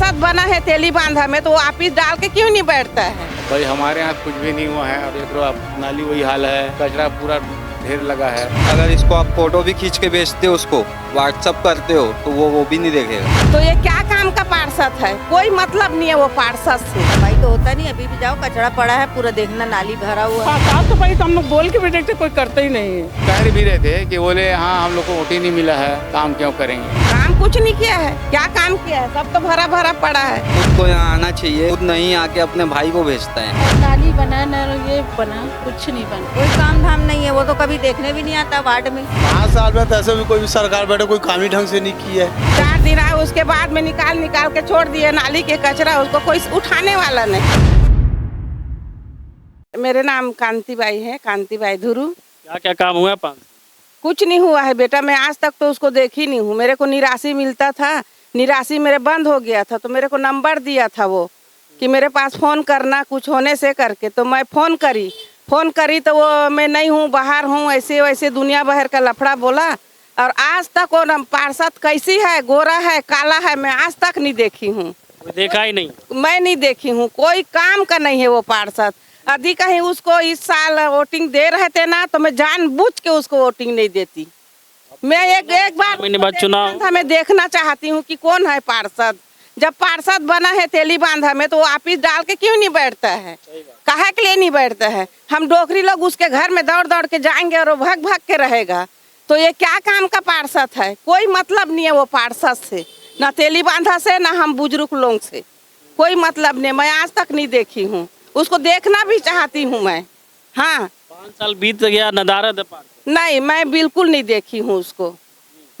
पार्षद बना है तेली बांधा में तो वो ऑफिस डाल के क्यों नहीं बैठता है? भाई हमारे यहाँ कुछ भी नहीं हुआ है। अब देख लो आप, नाली वही हाल है, कचरा पूरा ढेर लगा है। अगर इसको आप फोटो भी खींच के भेजते हो, उसको व्हाट्सअप करते हो तो वो भी नहीं देखेगा। तो ये क्या काम का पार्षद है? कोई मतलब नहीं है वो पार्षद से। भाई तो होता नहीं, अभी भी जाओ कचरा पड़ा है पूरा, देखना नाली भरा हुआ है। साफ सफाई तो हम लोग बोल के भी देखते, कोई करते ही नहीं है। कह भी रहे थे कि बोले हाँ हम लोग को वोट ही नहीं मिला है, काम क्यों करेंगे। काम कुछ नहीं किया है, क्या काम किया है? सब तो भरा भरा पड़ा है। खुद को यहाँ आना चाहिए, खुद नहीं आके अपने भाई को भेजता है। नाली बना न ये बना, कुछ नहीं बना। कोई काम धाम नहीं है, वो तो कभी देखने भी नहीं आता वार्ड में। 5 साल में तो ऐसे भी कोई भी सरकार बैठे कोई काम ही ढंग से नहीं की है। 4 दिन आए उसके बाद में निकाल के छोड़ दिए नाली के कचरा, उसको कोई उठाने वाला नहीं। मेरे नाम कांतिबाई है, कांतिबाई धुरु। क्या क्या काम हुआ? 5 कुछ नहीं हुआ है बेटा, मैं आज तक तो उसको देखी नहीं हूँ। मेरे को निराशी मिलता था, निराशी मेरे बंद हो गया था, तो मेरे को नंबर दिया था वो कि मेरे पास फ़ोन करना कुछ होने से करके। तो मैं फ़ोन करी तो वो मैं नहीं हूँ, बाहर हूँ, ऐसे वैसे दुनिया भर का लफड़ा बोला। और आज तक वो पार्षद कैसी है, गोरा है, काला है, मैं आज तक नहीं देखी हूँ। देखा ही नहीं? मैं नहीं देखी हूँ, कोई काम का नहीं है वो पार्षद। यदि कहीं उसको इस साल वोटिंग दे रहे थे ना तो मैं जानबूझ के उसको वोटिंग नहीं देती। मैं एक बार महीने बाद चुनाव मैं देखना चाहती हूँ कि कौन है पार्षद। जब पार्षद बना है तेली बांधा में तो वो ऑफिस डाल के क्यों नहीं बैठता है? काहे के लिए नहीं बैठता है? हम डोकरी लोग उसके घर में दौड़ दौड़ के जाएंगे और वो भाग भाग के रहेगा। तो ये क्या काम का पार्षद है? कोई मतलब नहीं है वो पार्षद से, ना तेली बांधा से, ना हम बुजुर्ग लोग से, कोई मतलब नहीं। मैं आज तक नहीं देखी हूँ, उसको देखना भी चाहती हूँ मैं। हाँ, 5 साल बीत गया, नदारद है। नहीं, मैं बिल्कुल नहीं देखी हूँ उसको,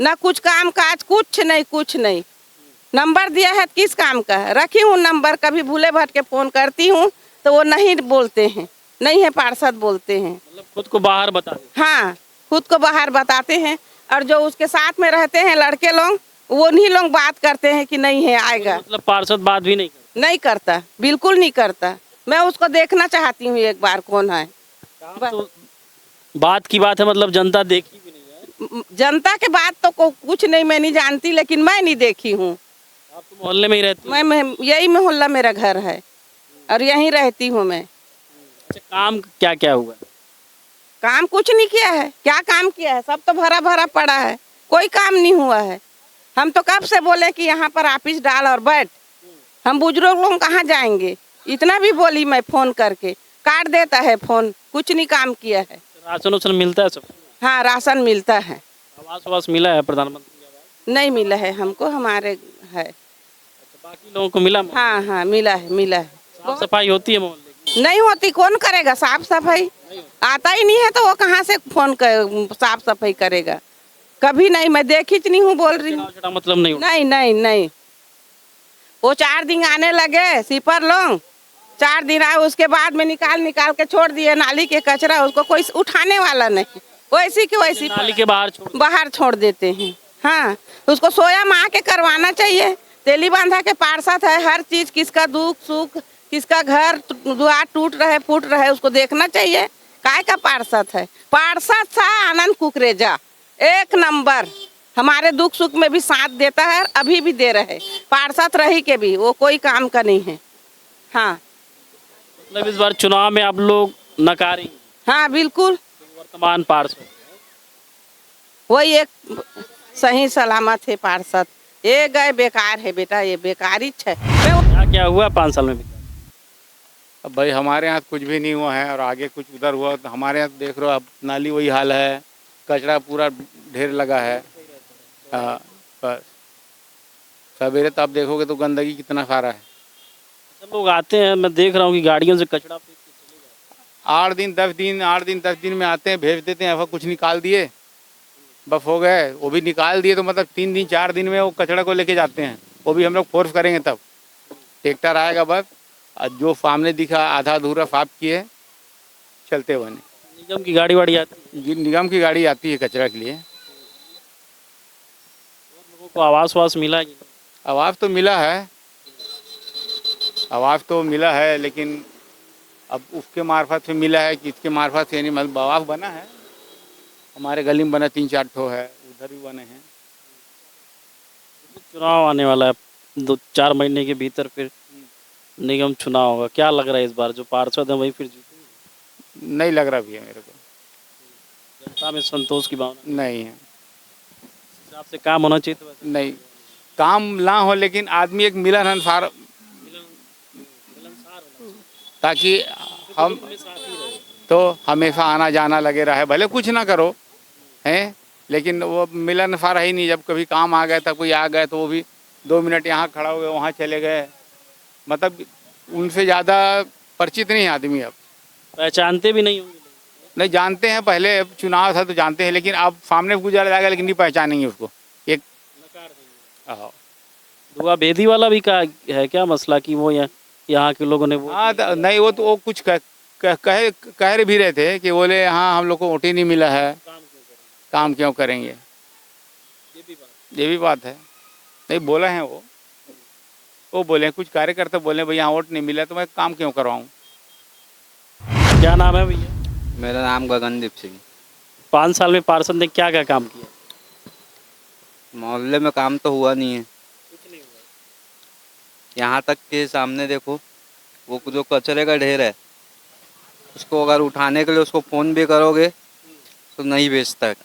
ना कुछ काम काज, कुछ नहीं। नंबर दिया है किस काम का है? रखी हूँ नंबर, कभी भूले भटके फोन करती हूँ तो वो नहीं बोलते हैं, नहीं है पार्षद बोलते हैं। मतलब खुद को बाहर बता दे। हाँ, खुद को बाहर बताते हैं। और जो उसके साथ में रहते हैं लड़के लोग, वो नहीं लोग बात करते हैं कि नहीं है आएगा। मतलब पार्षद बात भी नहीं करता, बिल्कुल नहीं करता। मैं उसको देखना चाहती हूँ एक बार कौन है। तो बात की बात है, मतलब जनता देखी भी नहीं है। जनता के बात तो कुछ नहीं, मैं नहीं जानती, लेकिन मैं नहीं देखी हूँ। आप तो मोहल्ले में ही रहती हैं? मैं यही मोहल्ला मेरा घर है और यहीं रहती हूँ मैं। अच्छा, काम क्या क्या हुआ? काम कुछ नहीं किया है, क्या काम किया है? सब तो भरा भरा पड़ा है, कोई काम नहीं हुआ है। हम तो कब से बोले कि यहाँ पर ऑफिस डाल और बैठ, हम बुजुर्ग लोग कहाँ जाएंगे? इतना भी बोली मैं फोन करके, काट देता है फोन। कुछ नहीं काम किया है। राशन वाशन मिलता है सब? हाँ, राशन मिलता है। आवास मिला है? प्रधानमंत्री आवास नहीं मिला है हमको, हमारे है। अच्छा, बाकी लोगों को मिला? हाँ, मिला है। साफ सफाई होती है मोहल्ले की? नहीं होती, कौन करेगा साफ सफाई? आता ही नहीं है तो वो कहाँ से फोन कर साफ सफाई करेगा? कभी नहीं, मैं देखी नहीं हूँ, बोल रही हूँ। मतलब नहीं होता? नहीं। वो 4 दिन आने लगे सीपर लोग, 4 दिन आए, उसके बाद में निकाल के छोड़ दिए नाली के कचरा, उसको कोई उठाने वाला नहीं। वैसी की वैसी नाली के बाहर छोड़ देते हैं। हाँ, उसको सोया माँ के करवाना चाहिए। तेली बांधा के पार्षद है, हर चीज, किसका दुख सुख, किसका घर द्वार टूट रहे फूट रहे, उसको देखना चाहिए। काय का पार्षद है? पार्षद था आनंद कुकरेजा, 1 नंबर, हमारे दुख सुख में भी साथ देता है, अभी भी दे रहे। पार्षद रही के भी वो कोई काम का नहीं है। हाँ, मतलब इस बार चुनाव में आप लोग नकारेंगे? हाँ बिल्कुल। वर्तमान पार्षद वही एक सही सलामत है पार्षद, ये गए बेकार है बेटा, ये बेकारी है। क्या हुआ 5 साल में? अब भाई हमारे यहाँ कुछ भी नहीं हुआ है और आगे कुछ उधर हुआ तो हमारे यहाँ देख रहे हो, अब नाली वही हाल है, कचरा पूरा ढेर लगा है। बस सवेरे तो आप देखोगे तो गंदगी कितना सारा है। सब लोग आते हैं, मैं देख रहा हूँ कि गाड़ियों से कचरा फेंक के चले जाते हैं। 8 दिन 10 दिन में आते हैं, भेज देते हैं, ऐसा कुछ निकाल दिए बस हो गए। वो भी निकाल दिए तो मतलब 3 दिन 4 दिन में वो कचरा को लेके जाते हैं। वो भी हम लोग फोर्स करेंगे तब ट्रैक्टर आएगा बस, और जो सामने दिखा आधा अधूरा साफ किए चलते बने। निगम की गाड़ी वाड़ी आती है? निगम की गाड़ी आती है कचरा के लिए। लोगों को आवास मिला है? आवाज़ तो मिला है, लेकिन अब उसके मार्फत से मिला है कि इसके मार्फत से नहीं, मतलब आवास बना है, हमारे गली में बना 3-4 ठो है, उधर भी बने हैं। चुनाव आने वाला है, 2-4 महीने के भीतर फिर निगम चुनाव होगा, क्या लग रहा है इस बार जो पार्षद है वही फिर जीतेंगे? नहीं लग रहा भैया मेरे को, जनता में संतोष की भावना नहीं है। इस हिसाब से काम होना चाहिए। तो वैसे नहीं, काम ना हो लेकिन आदमी एक मिलनसार, ताकि हम तो हमेशा आना जाना लगे रहे, भले कुछ ना करो हैं, लेकिन वो मिलनसार है ही नहीं। जब कभी काम आ गया, तब कोई आ गए तो वो भी 2 मिनट यहाँ खड़ा हो गए, वहाँ चले गए, मतलब उनसे ज़्यादा परिचित नहीं है आदमी अब। पहचानते भी नहीं होंगे लोग। नहीं जानते हैं, पहले चुनाव था तो जानते हैं, लेकिन अब सामने गुजर जाएगा लेकिन नहीं पहचानेंगे उसको। एक नकार देंगे। हाँ, दुआ बेदी वाला भी का है क्या मसला कि वो यहाँ के लोगों ने वो हाँ नहीं, वो तो वो कुछ कह भी रहे थे कि बोले हाँ हम लोग को वोट ही नहीं मिला है, काम क्यों करेंगे। ये भी बात है, नहीं बोला है वो बोले, कुछ कार्यकर्ता बोले भैया यहाँ वोट नहीं मिला तो मैं काम क्यों करवाऊँ। क्या नाम है भैया? मेरा नाम गगनदीप सिंह। 5 साल में पार्षद ने क्या क्या काम किया? मोहल्ले में काम तो हुआ नहीं है। यहाँ तक के सामने देखो, वो जो कचरे का ढेर है, उसको अगर उठाने के लिए उसको फ़ोन भी करोगे तो नहीं भेजता है।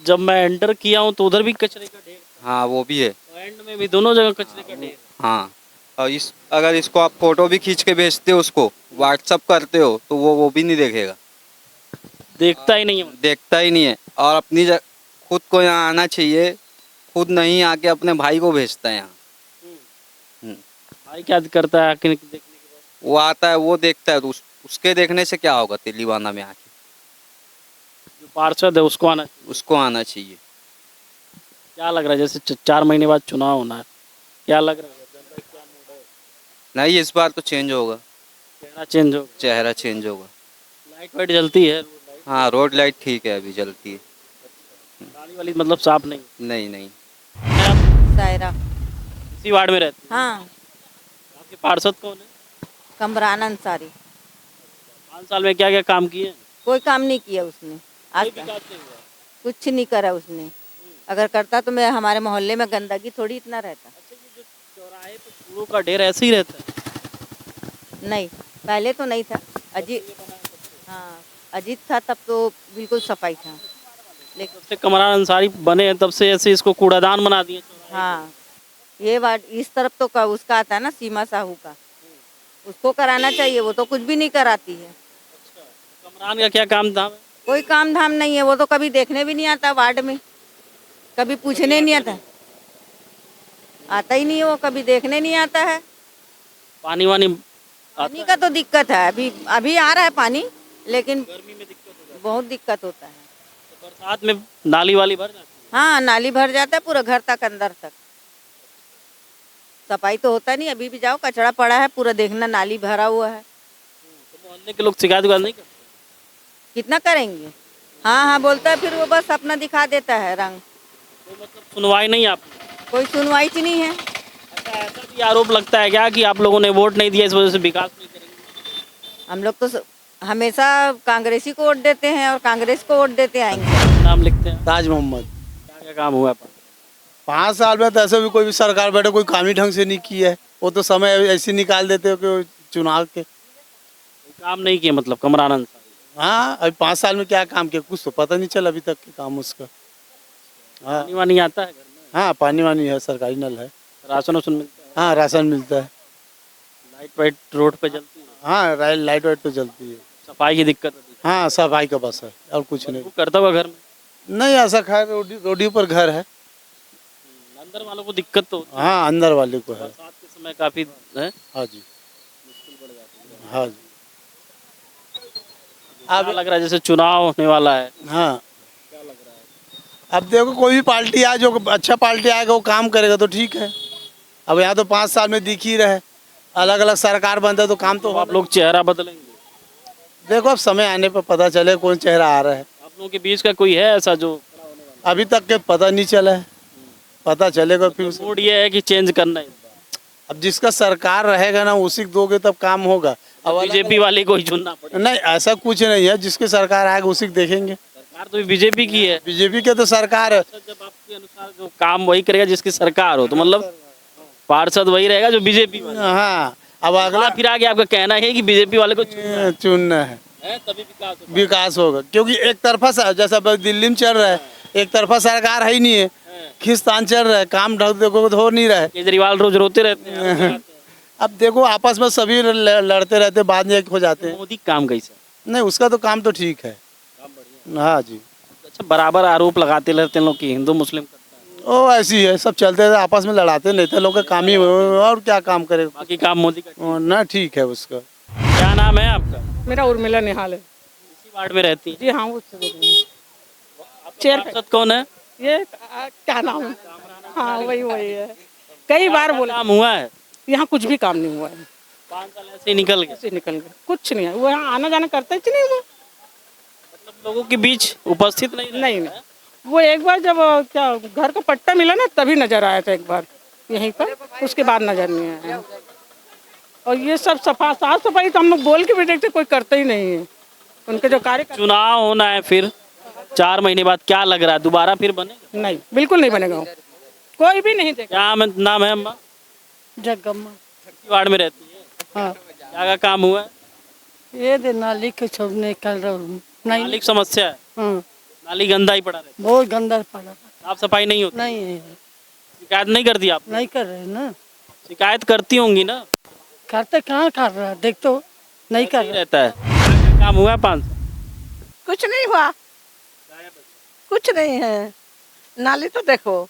जब मैं एंटर किया हूँ तो उधर भी कचरे का ढेर, हाँ वो भी है। एंड में भी, दोनों जगह कचरे का ढेर। हाँ, और अगर इसको आप फोटो भी खींच के भेजते हो, उसको व्हाट्सअप करते हो, तो वो भी नहीं देखेगा, देखता ही नहीं है। देखता ही नहीं है। और अपनी खुद को यहाँ आना चाहिए, खुद नहीं आके अपने भाई को भेजता है यहाँ। भाई क्या करता है आके देखने के बाद? वो आता है, वो देखता है, तो उसके देखने से क्या होगा। तेलीबांधा में आके जो पार्षद है उसको आना चाहिए। उसको आना चाहिए। क्या लग रहा है जैसे 4 महीने बाद चुनाव होना है, क्या लग रहा है जनता का क्या मूड है? नहीं, इस बार तो चेंज होगा, चेहरा चेंज होगा, चेहरा चेंज होगा। लाइट वाइट जलती है, हाँ, रोड लाइट ठीक है, अभी जलती है। नाली वाली मतलब साफ नहीं। नहीं नहीं। सायरा। इसी वार्ड में रहती हाँ, है। आपके पार्षद कौन है? कमरान अंसारी। 5 साल में क्या क्या काम किए हैं? कोई काम नहीं किया उसने आज कोई तक, विकास नहीं हुआ। कुछ नहीं करा उसने। अगर करता तो मैं हमारे मोहल्ले में गंदगी थोड़ी इतना रहता। अच्छा, ये जो चौराहे पे कूड़ों का ढेर ऐसे ही रहता है? नहीं, पहले तो नहीं था। अजीत, हाँ अजीत था तब तो बिल्कुल सफाई था, लेकिन जब से कमरान अंसारी बने हैं तब से ऐसे इसको कूड़ादान बना दिए चौराहे हाँ ये वार्ड इस तरफ तो उसका आता है ना, सीमा साहू का, उसको कराना चाहिए। वो तो कुछ भी नहीं कराती है। पे। कमरान का क्या काम था? कोई काम धाम नहीं है। वो तो कभी देखने भी नहीं आता वार्ड में, कभी पूछने नहीं आता, आता ही नहीं है वो, कभी देखने नहीं आता है। पानी वानी पानी का तो दिक्कत है, अभी आ रहा है पानी, लेकिन गर्मी में दिक्कत होता है। बहुत दिक्कत होता है। तो बरसात में नाली वाली भर जाती है। हाँ, नाली भर जाता है पूरा घर तक, अंदर तक। सफाई तो होता नहीं। अभी भी जाओ, कचरा पड़ा है पूरा, देखना नाली भरा हुआ है। तो मोहल्ले के लोग शिकायत नहीं करते? कितना करेंगे? हाँ हाँ बोलता है, फिर वो बस अपना दिखा देता है रंग। तो मतलब सुनवाई नहीं आप? कोई सुनवाई ही नहीं है। अच्छा, ऐसा भी आरोप लगता है क्या कि आप लोगों ने वोट नहीं दिया इस वजह से विकास नहीं करेंगे? हम लोग तो हमेशा कांग्रेसी को वोट देते हैं और कांग्रेस को वोट देते आएंगे। नाम लिखते हैं? ताज मोहम्मद। क्या क्या काम हुआ है? 5 साल में तो ऐसे भी कोई भी सरकार बैठे कोई काम ही ढंग से नहीं किया है। वो तो समय ऐसे निकाल देते हो कि चुनाव के। काम नहीं किया मतलब कमरान अंसारी? हाँ, अभी 5 साल में क्या काम किया कुछ तो पता नहीं चला अभी तक के काम उसका। हाँ पानी वानी आता है घर में? हाँ, पानी वानी है, सरकारी नल है। राशन वाशन मिलता है? हाँ, राशन मिलता है। लाइट वाइट रोड पे जलती है? हाँ, लाइट वाइट तो जलती है। सफाई की दिक्कत होती हाँ, सफाई का बस है और कुछ है? नहीं। वो करता हुआ घर में? नहीं, ऐसा खैर रोडी पर घर है। अंदर वालों को दिक्कत तो होती है। हाँ, अंदर वाले को है। बरसात के समय काफी है, हाँ जी, मुश्किल बढ़ जाती है। हाँ जी। अब लग रहा है जैसे चुनाव होने वाला है, हाँ, क्या लग रहा है? अब देखो कोई भी पार्टी आए, जो अच्छा पार्टी आएगा वो काम करेगा तो ठीक है। अब यहाँ तो 5 साल में दिख ही रहे, अलग अलग सरकार बनता है तो काम तो तो आप लोग चेहरा बदलेंगे? देखो अब समय आने पर पता चले कौन चेहरा आ रहा है। आप लोगों के बीच का कोई है ऐसा जो खड़ा होने वाला? अभी तक के पता नहीं चला है, पता चलेगा फिर मूड ये है कि चेंज करना है इस बार? अब जिसका सरकार रहेगा ना उसी को दोगे तब काम होगा। अब बीजेपी वाले को ही चुनना पड़ेगा? नहीं, ऐसा कुछ नहीं है, जिसकी सरकार आएगा उसी को देखेंगे। सरकार तो बीजेपी की है। बीजेपी के तो सरकार है। जब आपके अनुसार जो काम वही करेगा जिसकी सरकार हो, तो मतलब पार्षद वही रहेगा जो बीजेपी वाला। हाँ, अब अगला फिर आगे आपका कहना है कि बीजेपी वाले को चुनना है, तभी विकास होगा। विकास होगा, क्योंकि एक तरफा जैसा दिल्ली में चल रहा है, एक तरफा सरकार है ही नहीं है, खिस्तान चल रहा है, काम ढंग देखो तो हो नहीं रहा है। केजरीवाल रोज रोते रहते हैं। अब देखो आपस में सभी लड़ते रहते, बाद में एक हो जाते हैं। मोदी काम कैसा? नहीं, उसका तो काम तो ठीक है। हाँ जी, अच्छा, बराबर आरोप लगाते रहते हैं लोग कि हिंदू मुस्लिम करता है। ओ ऐसी है, सब चलते रहते, आपस में लड़ाते नहीं थे लोग का काम ही, और क्या काम करे। बाकी काम मोदी का। ना ठीक है उसका। क्या नाम है आपका? मेरा उर्मिला निहाल है। इसी वार्ड में रहती है? जी हाँ, वो चेयर पार्षद कौन है? ये क्या नाम है? हाँ वही है, कई बार बोला। काम हुआ है? यहाँ कुछ भी काम नहीं हुआ है। 5 साल ऐसे ही निकल गए। ऐसे निकल गए, कुछ नहीं है। वो यहाँ आना जाना करता ही नहीं हुआ। मतलब लोगों के बीच उपस्थित नहीं नहीं, वो एक बार जब क्या घर का पट्टा मिला ना, तभी नजर आया था एक बार यहीं पर, उसके बाद नजर नहीं आया। और ये सब साफ सफाई तो हम लोग बोल के भी देखते, कोई करता ही नहीं है। उनके जो कार्य चुनाव होना है फिर 4 महीने बाद, क्या लग रहा है दोबारा फिर बनेगा? नहीं, बिल्कुल नहीं बनेगा, कोई भी नहीं देगा। क्या नाम है अम्मा? जगम्मा। वार्ड में रहती है? हाँ, क्या का काम हुआ है? ये दे नाली के सब निकल रहा हूँ। नहीं, नाली की समस्या है? हाँ, नाली गंदा ही पड़ा रहता है, बहुत गंदा पड़ा। साफ सफाई नहीं होती? नहीं, शिकायत नहीं करती आप? नहीं कर रहे ना। शिकायत करती होंगी ना? करते कहाँ कर रहा है, देख तो नहीं कर नहीं रहा। रहता है। क्या काम हुआ है 5 साल? कुछ नहीं हुआ, कुछ नहीं है। नाली तो देखो,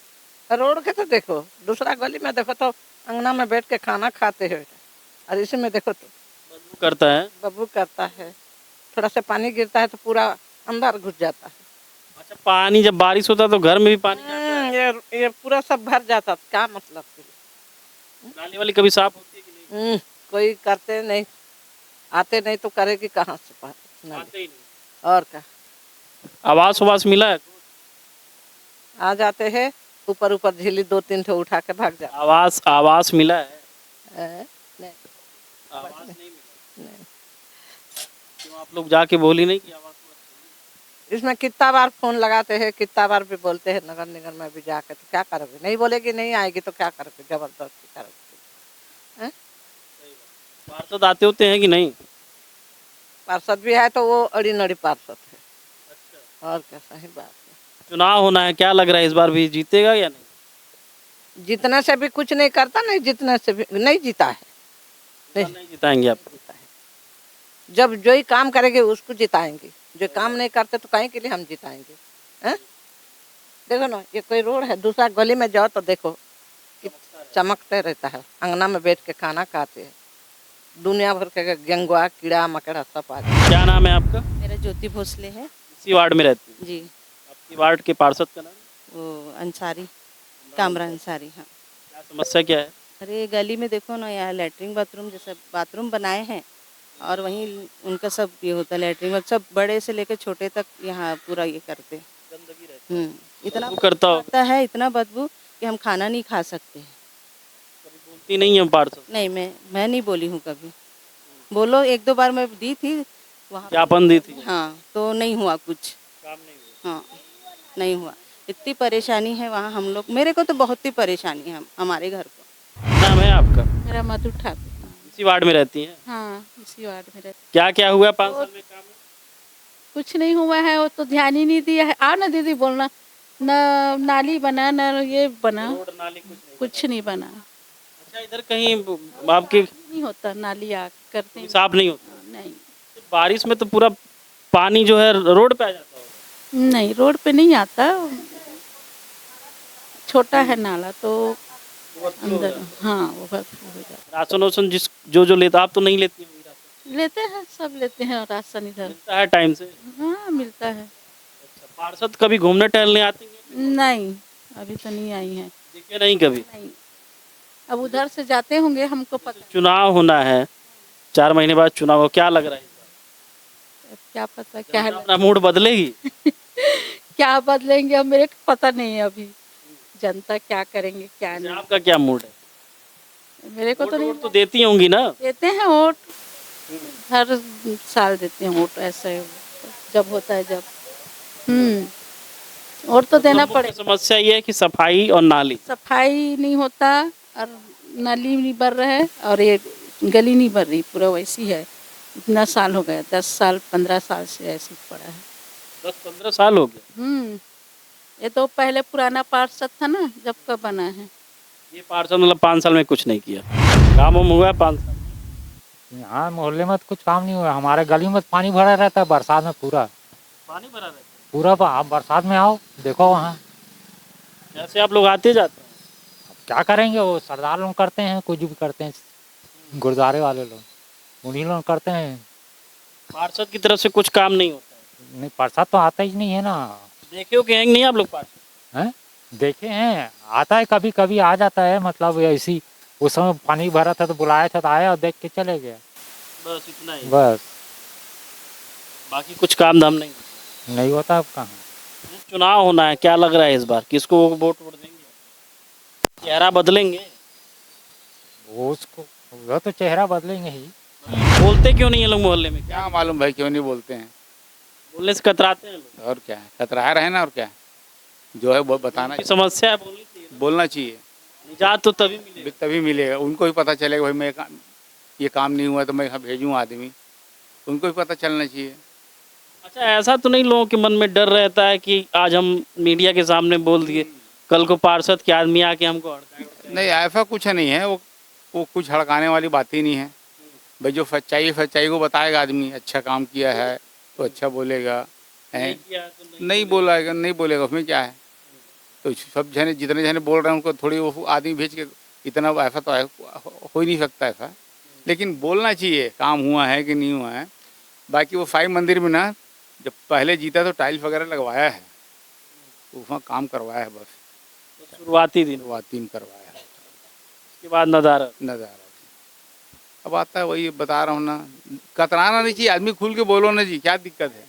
रोड के तो देखो, दूसरा गली में देखो तो अंगना में बैठ के खाना खाते हैं, और इसी में देखो तो बदबू करता है। बबू करता है। थोड़ा सा पानी गिरता है तो पूरा अंदर घुस जाता है। अच्छा, पानी जब बारिश होता है तो घर में भी पानी जाता है? ये पूरा सब भर जाता, क्या मतलब? नाली वाली कभी साफ होती है कि नहीं? कोई करते नहीं, आते नहीं तो करेगी कहाँ से पानी? आते ही नहीं। और क्या, आवास उवास मिला है? आ जाते हैं ऊपर ऊपर झीली 2-3 ठो उठा के भाग जाते आवास मिला है? हैं। नहीं, आवास नहीं मिला? नहीं। क्यों आप लोग जाके बोली नहीं कि आवास? इसमें कितना बार फोन लगाते हैं, कितना बार भी बोलते हैं नगर निगम में भी जाकर, तो क्या करोगे? नहीं बोलेगी, नहीं आएगी तो क्या करोगे? जबरदस्ती करोगे? पार्षद आते होते हैं कि नहीं? पार्षद भी है तो वो अड़ी नड़ी पार्षद है। और क्या, सही बात है। चुनाव होना है, क्या लग रहा है इस बार भी जीतेगा या नहीं? जितने से भी कुछ नहीं करता, नहीं जितने से भी नहीं जीता है। नहीं जिताएंगे आप? जीता है, जब जो ही काम करेंगे उसको जिताएंगे, जो काम नहीं करते तो कहीं के लिए हम जिताएंगे? हैं? देखो ना, ये कोई रोड है, दूसरा गली में जाओ तो देखो कि चमकते रहता है, अंगना में बैठ के खाना खाते हैं, दुनिया भर के गेंगुआ कीड़ा मकड़ा सब आ जाए। क्या नाम है आपका? मेरा ज्योति भोसले है इसी वार्ड में रहती है? जी। आपकी वार्ड के पार्षद का नाम? वो अंसारी, कामरा अंसारी। हाँ, क्या समस्या क्या है? अरे गली में देखो ना, यहाँ लैट्रिन बाथरूम जैसा बाथरूम बनाए हैं, और वहीं उनका सब ये होता है, लैट्रिन सब बड़े से लेकर छोटे तक यहाँ पूरा ये करते हैं। इतना बदबू करता हो? आता है, इतना बदबू कि हम खाना नहीं खा सकते हैं। कभी बोलती नहीं है पार्षद? नहीं, मैं नहीं बोली हूँ कभी। बोलो, 1-2 बार मैं दी थी वहाँ। ज्ञापन दी थी? हाँ, तो नहीं हुआ कुछ, काम नहीं हुआ? हाँ नहीं हुआ। इतनी परेशानी है वहाँ हम लोग, मेरे को तो बहुत ही परेशानी है हमारे घर को। नाम है आपका? मेरा मधु ठाकुर। इसी वार्ड में रहती हैं? हाँ, इसी वार्ड में रहती। क्या क्या हुआ 5 साल में काम? कुछ नहीं हुआ है, वो तो ध्यान ही नहीं दिया है। आओ ना दीदी, बोलना। न नाली बना, न ये बना, रोड नाली कुछ नहीं बना। अच्छा, इधर कहीं आपके नहीं होता, नाली आ करते हैं। साफ नहीं होता? नहीं, बारिश में तो पूरा पानी जो है रोड पे आ जाता होगा? नहीं, रोड पे नहीं आता, छोटा है नाला तो अंदर। हाँ, वो हो जाता। राशन वाशन जो लेता, आप तो नहीं लेती होंगी राशन? लेते हैं, सब लेते हैं राशन इधर। मिलता है टाइम से? हाँ, मिलता है। अच्छा, पार्षद कभी घूमने टहलने आती हैं? नहीं, अभी तो नहीं आई है। दिखे नहीं कभी? नहीं, अब उधर से जाते होंगे, हमको पता। चुनाव होना है, 4 महीने बाद चुनाव हो, क्या लग रहा है? अब क्या पता क्या है, अपना मूड बदलेगी? क्या बदलेंगे, अब मेरे को पता नहीं है अभी जनता क्या करेंगे क्या नहीं। आपका क्या मूड है? मेरे को तो नहीं। वोट तो देती होंगी ना? देते हैं वोट, हर साल देते हैं वोट, ऐसे जब होता है जब। और तो देना मुख्य पड़ेगा। समस्या ये है कि सफाई और नाली। सफाई नहीं होता और नाली नहीं भर रहा है और ये गली नहीं भर रही, पूरा वैसी है। इतना साल हो गया, 10 साल 15 साल से ऐसे ही पड़ा है। 10-15 साल हो गए। ये तो पहले पुराना पार्षद था ना, जब का बना है। ये पार्षद मतलब 5 साल में कुछ नहीं किया, काम वाम हुआ है 5 साल। यहाँ मोहल्ले में तो कुछ काम नहीं हुआ। हमारे गली में पानी भरा रहता है बरसात में, पूरा पानी भरा रहता है। पूरा। आप बरसात में आओ, देखो वहाँ जैसे आप लोग आते जाते हैं। अब क्या करेंगे, वो सरदार लोग करते हैं, कुछ भी करते हैं, गुरुद्वारे वाले लोग उन्हीं लोग करते हैं। पार्षद की तरफ से कुछ काम नहीं होता है। नहीं, बरसात तो आता ही नहीं है ना। देखे हो कि हैं कि नहीं आप लोग पार्षद? हैं, देखे हैं, आता है कभी कभी आ जाता है, मतलब ऐसी। उस समय पानी भरा था तो बुलाया था, तो आया और देख के चले गया, बस इतना ही, बस। बाकी कुछ काम धाम नहीं। नहीं होता अब कहाँ। चुनाव होना है, क्या लग रहा है इस बार किसको वोट देंगे? चेहरा बदलेंगे? वो उसको वो तो चेहरा बदलेंगे ही। बोलते क्यों नहीं है लोग मोहल्ले में? क्या मालूम भाई क्यों नहीं बोलते हैं। बोलने से कतराते हैं लोग। और क्या है, कतरा रहे ना, और क्या है, जो है वो बताना की समस्या है, बोलनी चाहिए। बोलना चाहिए, निजात तो तभी मिलेगी। तभी मिलेगा। उनको भी पता चलेगा भाई मैं ये काम नहीं हुआ तो मैं यहाँ भेजूँ आदमी, उनको भी पता चलना चाहिए। अच्छा, ऐसा तो नहीं लोगों के मन में डर रहता है कि आज हम मीडिया के सामने बोल दिए, कल को पार्षद के आदमी आके हमको हड़काएगा? नहीं, ऐसा कुछ नहीं है। वो कुछ हड़काने वाली बात ही नहीं है भाई। जो सच्चाई को बताएगा आदमी, अच्छा काम किया है तो अच्छा बोलेगा, है नहीं बोलेगा उसमें क्या है। तो सब जने जितने जने बोल रहे हैं उनको थोड़ी वो आदमी भेज के इतना ऐसा तो हो ही नहीं सकता ऐसा। लेकिन बोलना चाहिए काम हुआ है कि नहीं हुआ है। बाकी वो साईं मंदिर में ना जब पहले जीता तो टाइल्स वगैरह लगवाया है, तो वहाँ काम करवाया है, बस तो शुरुआती दिन करवाया है, उसके बाद नज़ारा। अब आता है वही बता रहा हूँ ना, कतराना नहीं चाहिए आदमी, खुल के बोलो ना जी, क्या दिक्कत है।